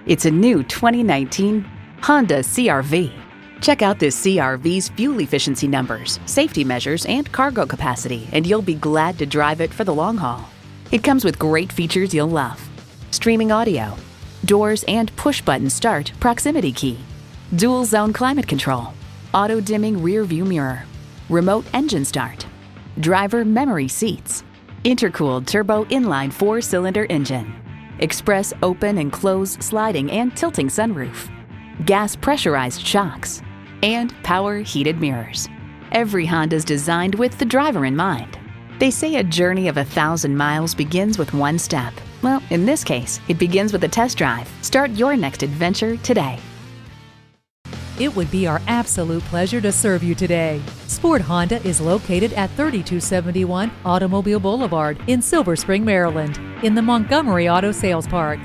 It's a new 2019 Honda CR-V. Check out this CR-V's fuel efficiency numbers, safety measures, and cargo capacity, and you'll be glad to drive it for the long haul. It comes with great features you'll love: streaming audio, doors and push-button start proximity key, dual zone climate control, auto-dimming rear view mirror, remote engine start, driver memory seats, intercooled turbo inline 4-cylinder engine, express open and close sliding and tilting sunroof, gas pressurized shocks, and power heated mirrors. Every Honda's designed with the driver in mind. They say a journey of 1,000 miles begins with one step. Well, in this case, it begins with a test drive. Start your next adventure today. It would be our absolute pleasure to serve you today. Sport Honda is located at 3271 Automobile Boulevard in Silver Spring, Maryland, in the Montgomery Auto Sales Park.